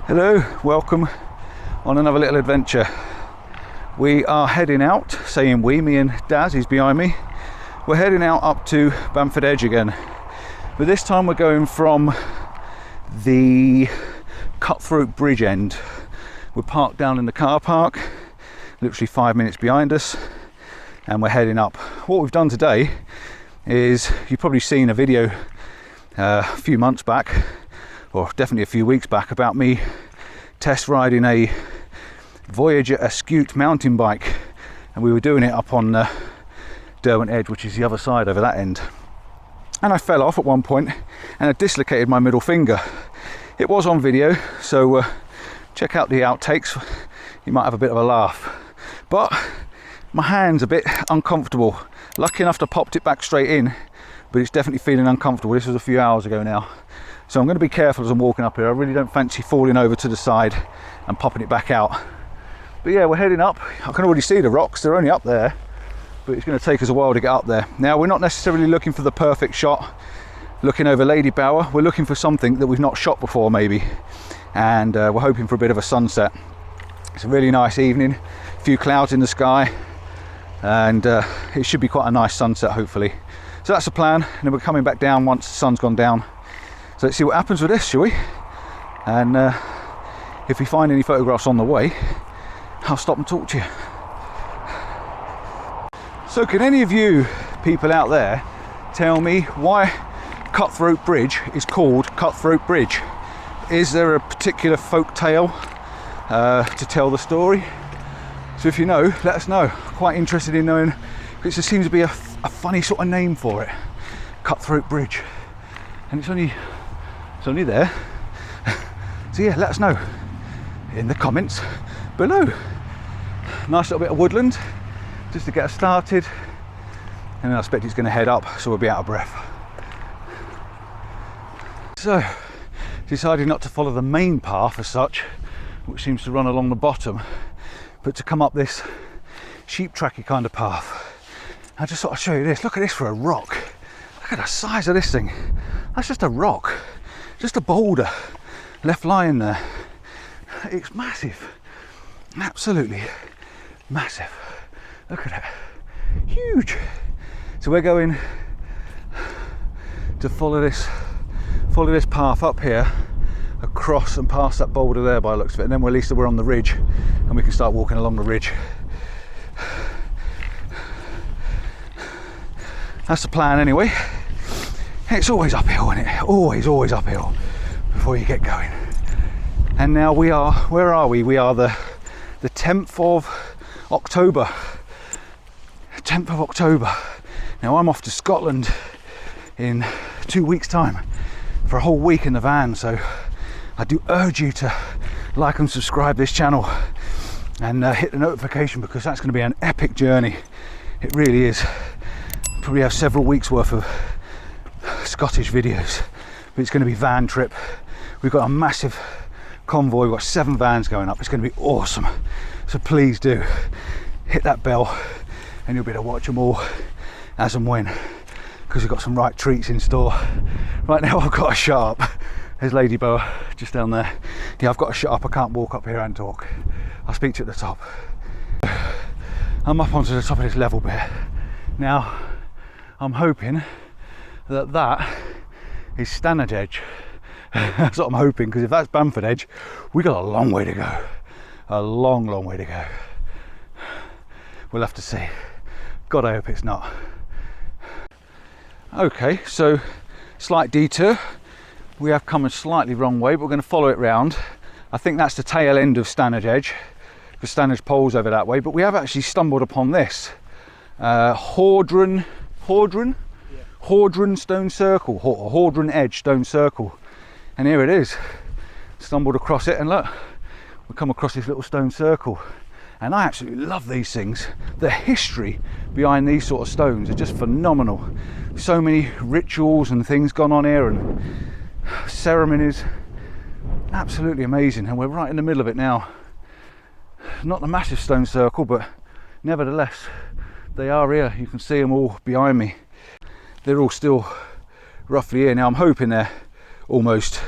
Hello, welcome on another little adventure. We are heading out, saying we, me and Daz, he's behind me. We're heading out up to Bamford Edge again. But this time we're going from the Cutthroat Bridge end. We're parked down in the car park, literally 5 minutes behind us, and we're heading up. What we've done today is, you've probably seen a video a few months back, or definitely a few weeks back, about me test riding a Voyager Ascute mountain bike, and we were doing it up on Derwent Edge, which is the other side over that end, and I fell off at one point and I dislocated my middle finger. It was on video, so check out the outtakes, you might have a bit of a laugh, but my hand's a bit uncomfortable. Lucky enough to popped it back straight in, but it's definitely feeling uncomfortable. This was a few hours ago now. So I'm going to be careful as I'm walking up here. I really don't fancy falling over to the side and popping it back out. But yeah, we're heading up. I can already see the rocks, they're only up there, but it's going to take us a while to get up there. Now, we're not necessarily looking for the perfect shot, looking over Lady Bower. We're looking for something that we've not shot before maybe, and we're hoping for a bit of a sunset. It's a really nice evening, a few clouds in the sky, and it should be quite a nice sunset hopefully. So that's the plan, and then we're coming back down once the sun's gone down. So let's see what happens with this, shall we? And if we find any photographs on the way, I'll stop and talk to you. So can any of you people out there tell me why Cutthroat Bridge is called Cutthroat Bridge? Is there a particular folk tale to tell the story? So if you know, let us know. Quite interested in knowing, because there seems to be a funny sort of name for it, Cutthroat Bridge, and it's only there. So yeah, let us know in the comments below. Nice little bit of woodland just to get us started, and then I expect it's going to head up, so we'll be out of breath. So decided not to follow the main path as such, which seems to run along the bottom, but to come up this sheep tracky kind of path. I just thought I'd show you this. Look at this for a rock. Look at the size of this thing. That's just a rock, just a boulder left lying there. It's massive, absolutely massive. Look at it, huge. So we're going to follow this path up here, across and past that boulder there by the looks of it, and then at least we're on the ridge and we can start walking along the ridge. That's the plan anyway. It's always uphill, isn't it? Always uphill before you get going. And now we are, where are we? We are the 10th of October. 10th of October. Now I'm off to Scotland in 2 weeks' time for a whole week in the van, so I do urge you to like and subscribe this channel and hit the notification, because that's going to be an epic journey. It really is. Probably have several weeks worth of Scottish videos, but it's going to be van trip. We've got a massive convoy, we've got 7 vans going up. It's going to be awesome, so please do hit that bell and you'll be able to watch them all as and when, because we've got some right treats in store. Right now I've got to shut up. There's Lady Boa just down there. Yeah, I've got to shut up, I can't walk up here and talk. I'll speak to you at the top. I'm up onto the top of this level bit now. I'm hoping that is Stanage Edge. That's what I'm hoping, because if that's Bamford Edge, we got a long way to go. A long way to go. We'll have to see. God, I hope it's not. Okay, so slight detour. We have come a slightly wrong way, but we're going to follow it round. I think that's the tail end of Stanage Edge, because Stanage pole's over that way, but we have actually stumbled upon this. Hordrun Stone Circle, Hordrun Edge Stone Circle, and here it is. Stumbled across it, and look, we come across this little stone circle, and I absolutely love these things. The history behind these sort of stones are just phenomenal. So many rituals and things gone on here, and ceremonies, absolutely amazing. And we're right in the middle of it now. Not the massive stone circle, but nevertheless they are here. You can see them all behind me. They're all still roughly here. Now I'm hoping they're almost,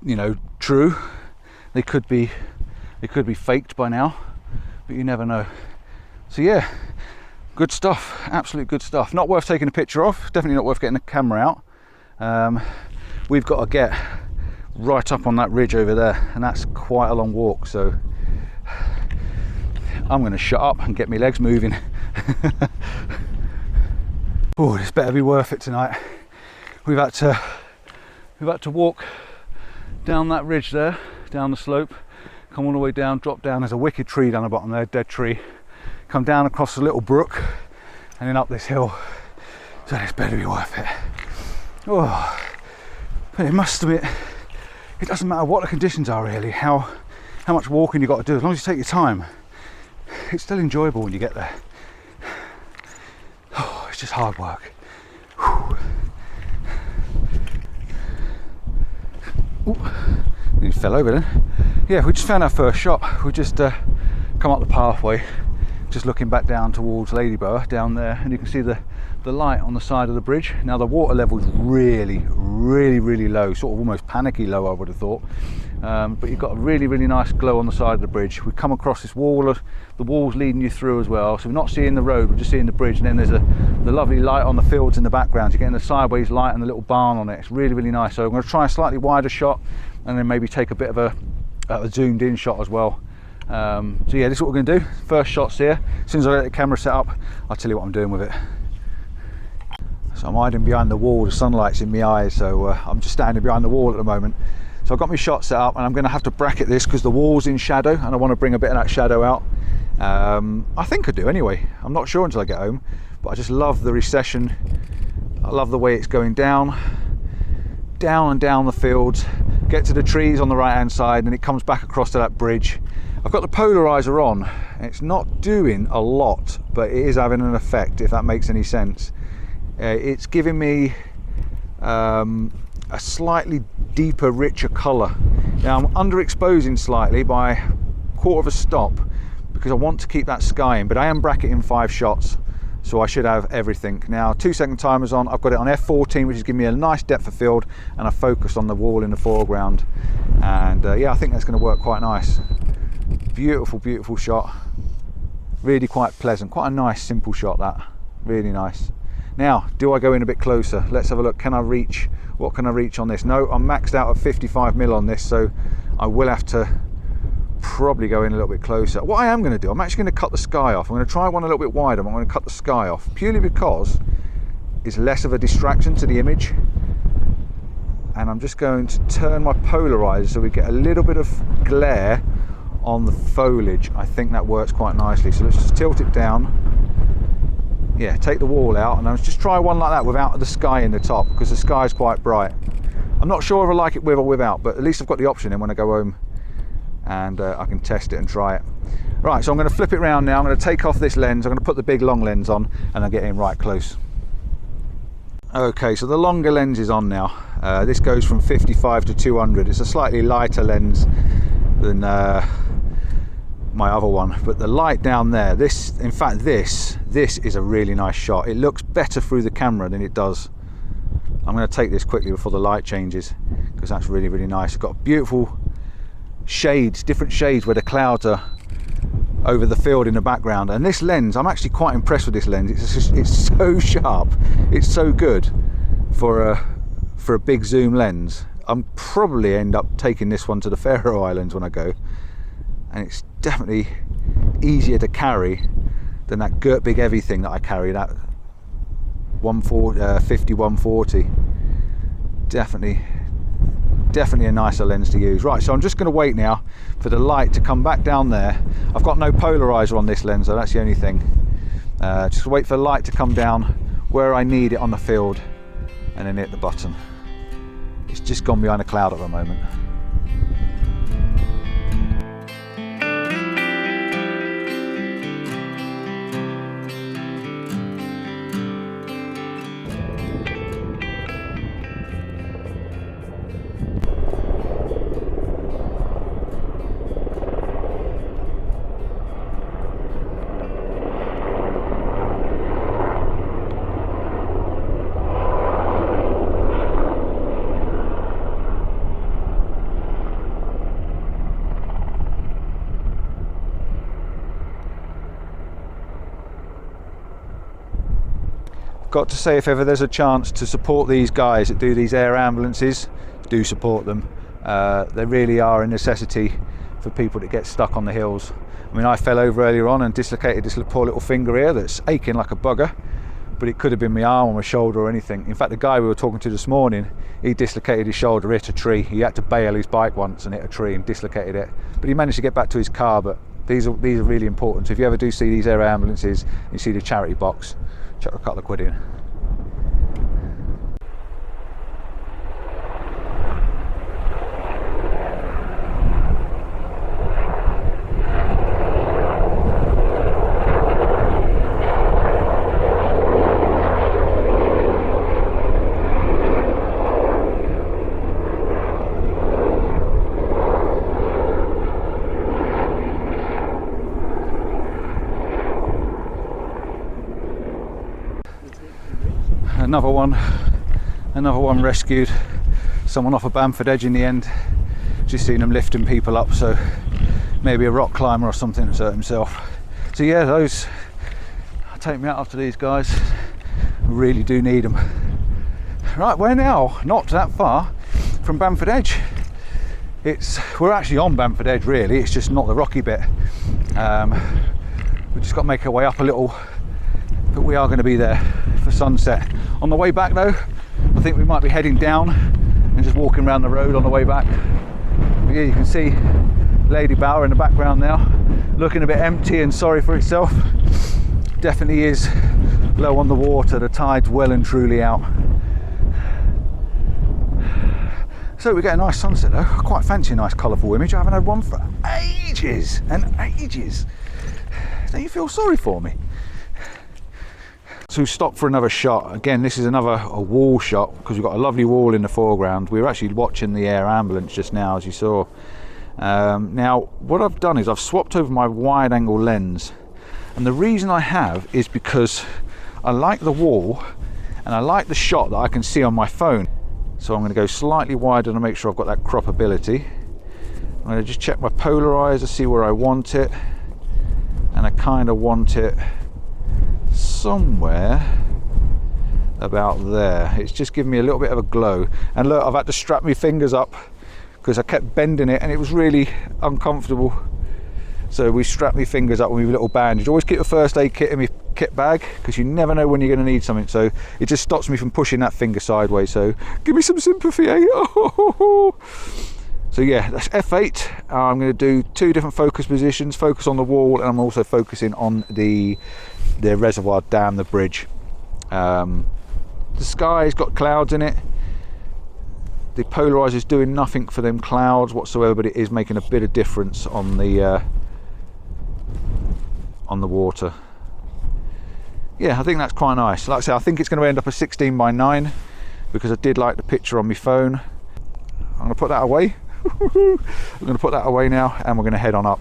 you know, true, They could be faked by now, but you never know. So yeah, good stuff, absolute good stuff. Not worth taking a picture of, definitely not worth getting the camera out. We've got to get right up on that ridge over there, and that's quite a long walk, so I'm going to shut up and get my legs moving. Oh, this better be worth it tonight. We've had to walk down that ridge there, down the slope, come all the way down, drop down. There's a wicked tree down the bottom there, dead tree. Come down across a little brook and then up this hill. So this better be worth it. Oh, but it must admit, it doesn't matter what the conditions are really, how much walking you've got to do, as long as you take your time, it's still enjoyable when you get there. Oh, it's just hard work. Whew. Ooh, nearly fell over then. Yeah, we just found our first shot. We just come up the pathway, just looking back down towards Ladyborough down there, and you can see the light on the side of the bridge. Now the water level is really low, sort of almost panicky low, I would have thought, but you've got a really nice glow on the side of the bridge. We come across this wall, the wall's leading you through as well, so we're not seeing the road, we're just seeing the bridge, and then there's the lovely light on the fields in the background. You're getting the sideways light and the little barn on it. It's really nice. So I'm going to try a slightly wider shot and then maybe take a bit of a zoomed in shot as well. So yeah, this is what we're going to do. First shot's here. As soon as I get the camera set up, I'll tell you what I'm doing with it. So I'm hiding behind the wall, the sunlight's in my eyes, so I'm just standing behind the wall at the moment. So I've got my shot set up, and I'm going to have to bracket this because the wall's in shadow and I want to bring a bit of that shadow out. I think I do anyway, I'm not sure until I get home, but I just love the recession. I love the way it's going down and down the fields, get to the trees on the right hand side, and it comes back across to that bridge. I've got the polarizer on. It's not doing a lot, but it is having an effect, if that makes any sense. It's giving me a slightly deeper, richer colour. Now I'm underexposing slightly by a quarter of a stop because I want to keep that sky in, but I am bracketing 5 shots, so I should have everything. Now 2-second timer's on. I've got it on f14, which is giving me a nice depth of field, and I focused on the wall in the foreground, and yeah, I think that's going to work quite nice. Beautiful shot, really quite pleasant, quite a nice simple shot, that really nice. Now, do I go in a bit closer? Let's have a look. Can I reach? What can I reach on this? No, I'm maxed out at 55mm on this, so I will have to probably go in a little bit closer. What I am going to do, I'm actually going to cut the sky off. I'm going to try one a little bit wider, but I'm going to cut the sky off, purely because it's less of a distraction to the image. And I'm just going to turn my polarizer so we get a little bit of glare on the foliage. I think that works quite nicely. So let's just tilt it down. Yeah, take the wall out, and I'll just try one like that without the sky in the top, because the sky is quite bright. I'm not sure if I like it with or without, but at least I've got the option in when I go home, and I can test it and try it. Right, so I'm going to flip it around now. I'm going to take off this lens, I'm going to put the big long lens on, and I'll get in right close. Okay, so the longer lens is on now. This goes from 55 to 200. It's a slightly lighter lens than my other one, but the light down there, this is a really nice shot. It looks better through the camera than it does. I'm going to take this quickly before the light changes, because that's really nice. It's got beautiful shades, different shades where the clouds are over the field in the background. And this lens, I'm actually quite impressed with this lens. It's so sharp, it's so good for a big zoom lens. I'm probably end up taking this one to the Faroe Islands when I go, and it's definitely easier to carry than that big heavy thing that I carry, that 50-140. Definitely a nicer lens to use. Right, so I'm just going to wait now for the light to come back down there. I've got no polarizer on this lens, so that's the only thing. Just wait for the light to come down where I need it on the field, and then hit the button. It's just gone behind a cloud at the moment. got to say, if ever there's a chance to support these guys that do these air ambulances, do support them. They really are a necessity for people that get stuck on the hills. I mean, I fell over earlier on and dislocated this poor little finger here that's aching like a bugger, but it could have been my arm or my shoulder or anything. In fact, the guy we were talking to this morning, he dislocated his shoulder, hit a tree. He had to bail his bike once and hit a tree and dislocated it, but he managed to get back to his car. But these are really important. So if you ever do see these air ambulances, you see the charity box, chuck a couple of quid in. Another one rescued. Someone off a Bamford Edge in the end. Just seen them lifting people up, so maybe a rock climber or something to hurt himself. So yeah, those take me out after these guys. Really do need them. Right, we're now not that far from Bamford Edge. We're actually on Bamford Edge really, it's just not the rocky bit. We've just got to make our way up a little, but we are going to be there for sunset. On the way back though, I think we might be heading down and just walking around the road on the way back. But yeah, you can see Lady Bower in the background now, looking a bit empty and sorry for itself. Definitely is low on the water, the tide's well and truly out. So we get a nice sunset though. I quite fancy a nice colourful image. I haven't had one for ages and ages. Don't you feel sorry for me? So we stopped for another shot. Again, this is a wall shot because we've got a lovely wall in the foreground. We were actually watching the air ambulance just now, as you saw. Now, what I've done is I've swapped over my wide angle lens. And the reason I have is because I like the wall and I like the shot that I can see on my phone. So I'm going to go slightly wider to make sure I've got that crop ability. I'm going to just check my polarizer, see where I want it. And I kind of want it somewhere about there. It's just giving me a little bit of a glow. And look, I've had to strap my fingers up because I kept bending it and it was really uncomfortable. So we strapped my fingers up with my little bandage. Always keep a first aid kit in my kit bag because you never know when you're going to need something. So it just stops me from pushing that finger sideways. So give me some sympathy, eh? So yeah, that's F8. I'm going to do 2 different focus positions. Focus on the wall, and I'm also focusing on the reservoir dam, the bridge. The sky's got clouds in it. The polarizer is doing nothing for them clouds whatsoever, but it is making a bit of difference on the water. Yeah, I think that's quite nice. Like I say, I think it's going to end up a 16:9 because I did like the picture on my phone. I'm going to put that away. I'm going to put that away now, and we're going to head on up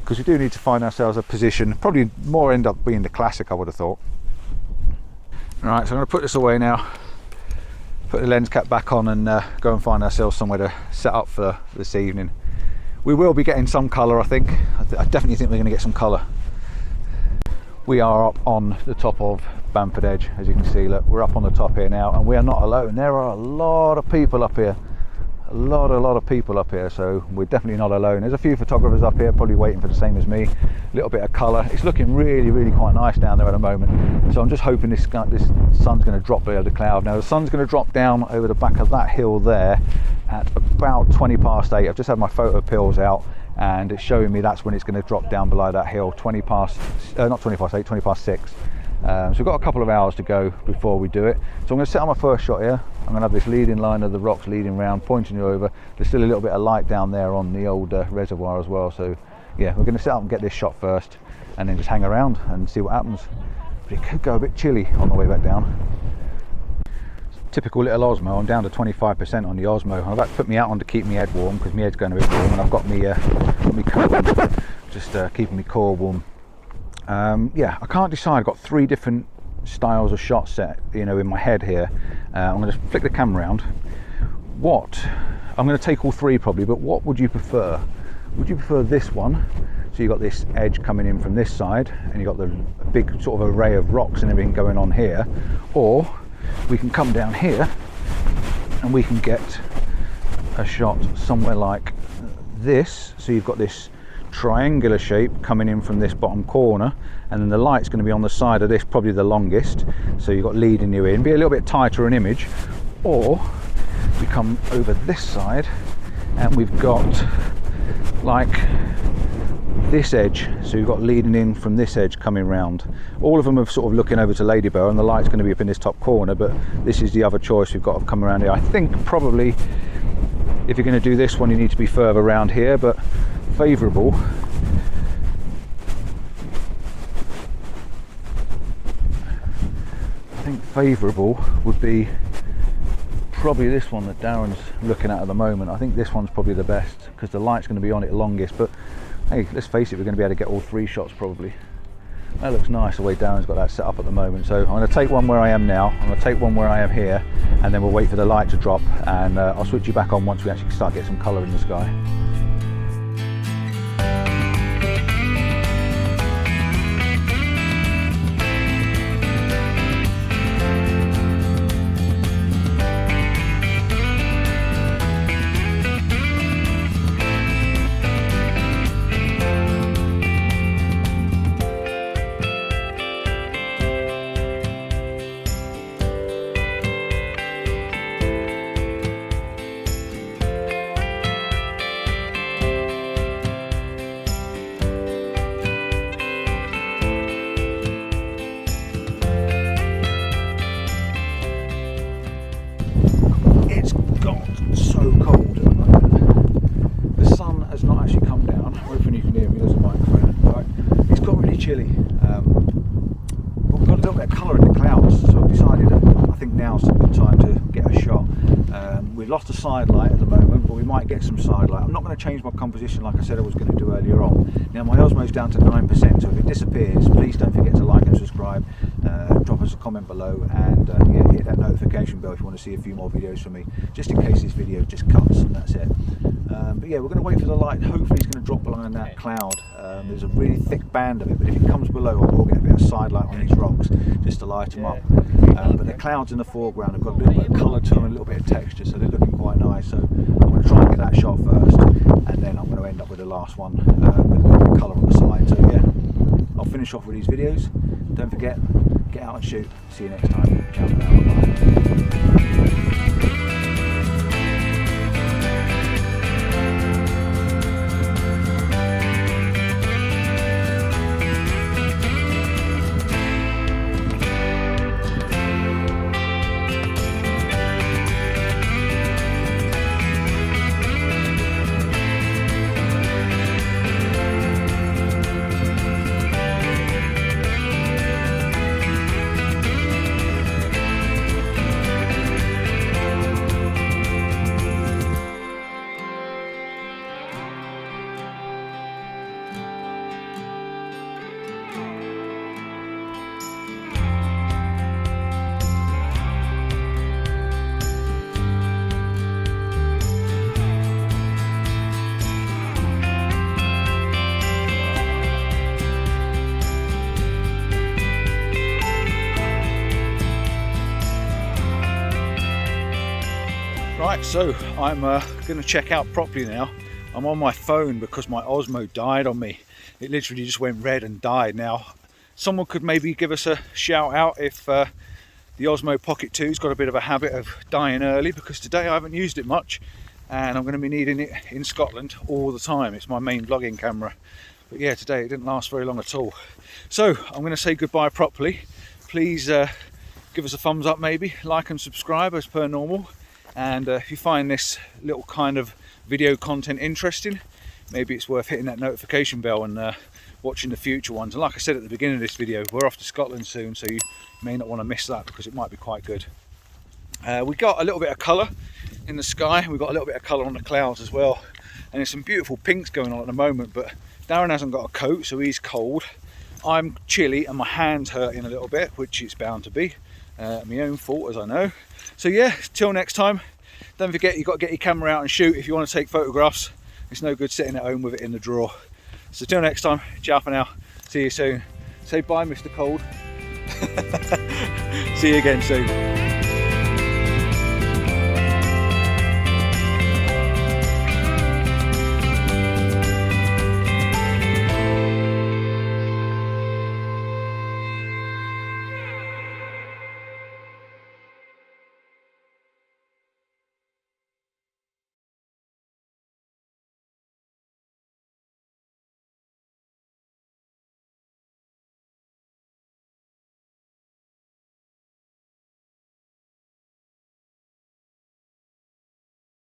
because we do need to find ourselves a position. Probably more end up being the classic, I would have thought. Right, so I'm going to put this away now, put the lens cap back on, and go and find ourselves somewhere to set up for this evening. We will be getting some colour, I think. I definitely think we're going to get some colour. We are up on the top of Bamford Edge, as you can see. Look, we're up on the top here now, and we are not alone. There are a lot of people up here. A lot of people up here, so we're definitely not alone. There's a few photographers up here probably waiting for the same as me. A little bit of colour. It's looking really quite nice down there at the moment. So I'm just hoping this sun's going to drop below the cloud. Now the sun's going to drop down over the back of that hill there at about 8:20. I've just had my photo pills out and it's showing me that's when it's going to drop down below that hill, 6. So we've got a couple of hours to go before we do it. So I'm going to set on my first shot here. I'm going to have this leading line of the rocks leading round, pointing you over. There's still a little bit of light down there on the old reservoir as well. So yeah, we're going to set up and get this shot first and then just hang around and see what happens. But it could go a bit chilly on the way back down. Typical little Osmo, I'm down to 25% on the Osmo. I've had to put me out on to keep my head warm because my head's going a bit warm, and I've got me coat on, just keeping my core warm. Yeah, I can't decide. I've got 3 different styles of shot set, you know, in my head here. I'm going to flick the camera around. I'm going to take all 3 probably, but what would you prefer? Would you prefer this one? So you've got this edge coming in from this side, and you've got the big sort of array of rocks and everything going on here. Or we can come down here and we can get a shot somewhere like this. So you've got this triangular shape coming in from this bottom corner, and then the light's going to be on the side of this, probably the longest, so you've got leading you in, be a little bit tighter an image. Or we come over this side and we've got like this edge, so you've got leading in from this edge coming round. All of them are sort of looking over to Ladybird, and the light's going to be up in this top corner, but this is the other choice we've got of come around here. I think probably if you're going to do this one you need to be further around here, but favourable would be probably this one that Darren's looking at the moment. I think this one's probably the best because the light's going to be on it longest, but hey, let's face it, we're going to be able to get all three shots probably. That looks nice the way Darren's got that set up at the moment. So I'm going to take one where I am now, I'm going to take one where I am here, and then we'll wait for the light to drop, and I'll switch you back on once we actually start getting some colour in the sky. Chilly. We've got a little bit of colour in the clouds, so I've decided that I think now's a good time to get a shot. We've lost a side light at the moment, but we might get some side light. I'm not going to change my composition like I said I was going to do earlier on. Now my Osmo's down to 9%, so if it disappears, please don't forget to like and subscribe. Drop us a comment below, and yeah, hit that notification bell if you want to see a few more videos from me, just in case this video just cuts, and that's it. But yeah, we're going to wait for the light. Hopefully it's going to drop behind that cloud. There's a really thick band of it, but if it comes below I will get a bit of side light on these rocks just to light them up. But the clouds in the foreground have got a little bit of colour to them and a little bit of texture, so they're looking quite nice. So I'm going to try and get that shot first, and then I'm going to end up with the last one with a little bit of colour on the side. So yeah, I'll finish off with these videos. Don't forget, get out and shoot. See you next time. Ciao for now. Bye. Right, so I'm going to check out properly now. I'm on my phone because my Osmo died on me. It literally just went red and died. Now, someone could maybe give us a shout out if the Osmo Pocket 2's got a bit of a habit of dying early, because today I haven't used it much and I'm going to be needing it in Scotland all the time. It's my main vlogging camera. But yeah, today it didn't last very long at all. So I'm going to say goodbye properly. Please give us a thumbs up, maybe like and subscribe as per normal. And if you find this little kind of video content interesting, maybe it's worth hitting that notification bell and watching the future ones. And like I said at the beginning of this video, we're off to Scotland soon, so you may not want to miss that because it might be quite good. We got a little bit of colour in the sky, we've got a little bit of colour on the clouds as well, and there's some beautiful pinks going on at the moment. But Darren hasn't got a coat, so he's cold. I'm chilly and my hand's hurting a little bit, which it's bound to be. My own fault, as I know. So yeah, till next time, don't forget you've got to get your camera out and shoot if you want to take photographs. It's no good sitting at home with it in the drawer. So till next time, ciao for now. See you soon. Say bye, Mr. Cold. See you again soon.